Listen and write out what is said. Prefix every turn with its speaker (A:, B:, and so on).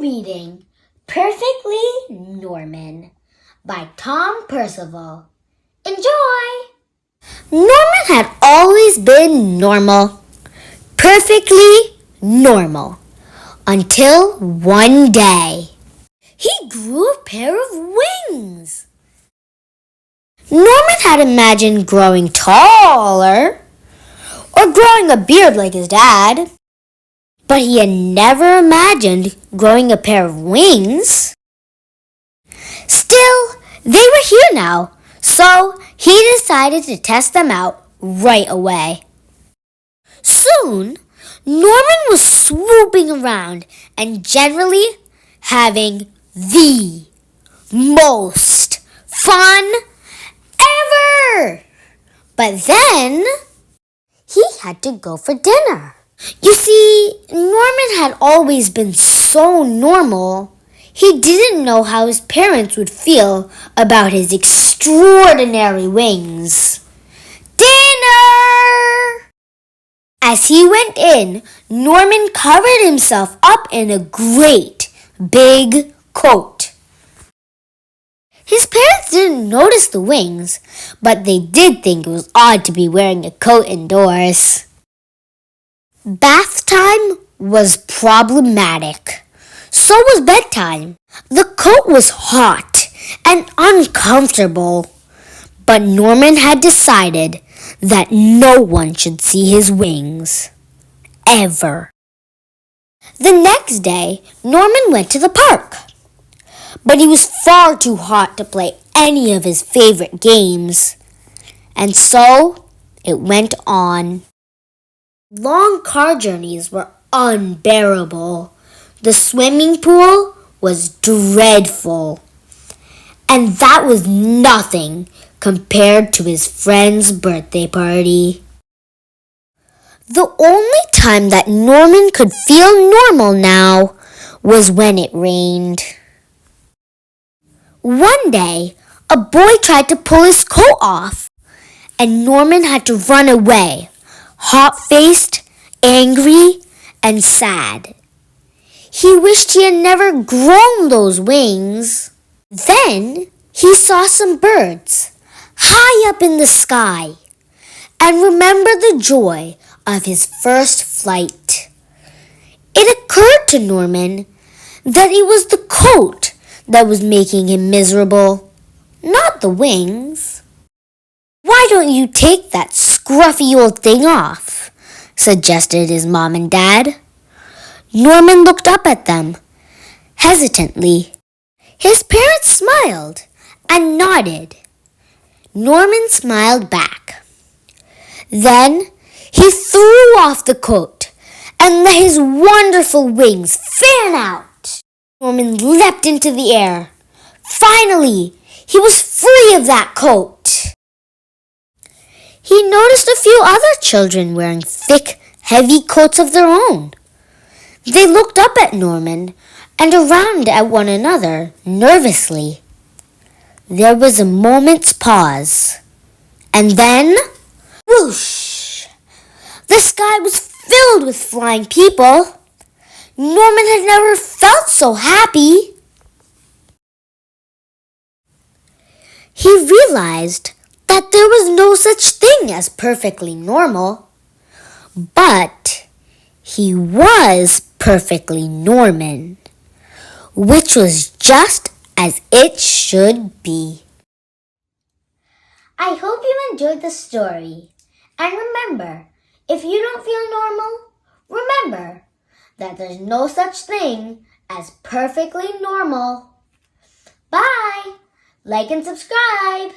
A: reading Perfectly Norman by Tom Percival. Enjoy! Norman had always been normal, perfectly normal, until one day he grew a pair of wings. Norman had imagined growing taller or growing a beard like his dad, but he had never imagined growing a pair of wings. Still, they were here now, so he decided to test them out right away. Soon, Norman was swooping around and generally having the most fun ever. But then, he had to go for dinner. You see, Norman had always been so normal, he didn't know how his parents would feel about his extraordinary wings. Dinner! As he went in, Norman covered himself up in a great big coat. His parents didn't notice the wings, but they did think it was odd to be wearing a coat indoors. Bath time was problematic. So was bedtime. The coat was hot and uncomfortable, but Norman had decided that no one should see his wings. Ever. The next day, Norman went to the park, but he was far too hot to play any of his favorite games, and so it went on. Long car journeys were unbearable. The swimming pool was dreadful. And that was nothing compared to his friend's birthday party. The only time that Norman could feel normal now was when it rained. One day, a boy tried to pull his coat off, and Norman had to run away, hot-faced, angry, and sad. He wished he had never grown those wings. Then he saw some birds high up in the sky and remembered the joy of his first flight. It occurred to Norman that it was the coat that was making him miserable, not the wings. "Why don't you take that scruffy old thing off?" suggested his mom and dad. Norman looked up at them, hesitantly. His parents smiled and nodded. Norman smiled back. Then he threw off the coat and let his wonderful wings fan out. Norman leapt into the air. Finally, he was free of that coat. He noticed a few other children wearing thick, heavy coats of their own. They looked up at Norman and around at one another nervously. There was a moment's pause. And then, whoosh! The sky was filled with flying people. Norman had never felt so happy. He realized that there was no such thing as perfectly normal, but he was perfectly Norman, which was just as it should be. I hope you enjoyed the story. And remember, if you don't feel normal, remember that there's no such thing as perfectly normal. Bye! Like and subscribe!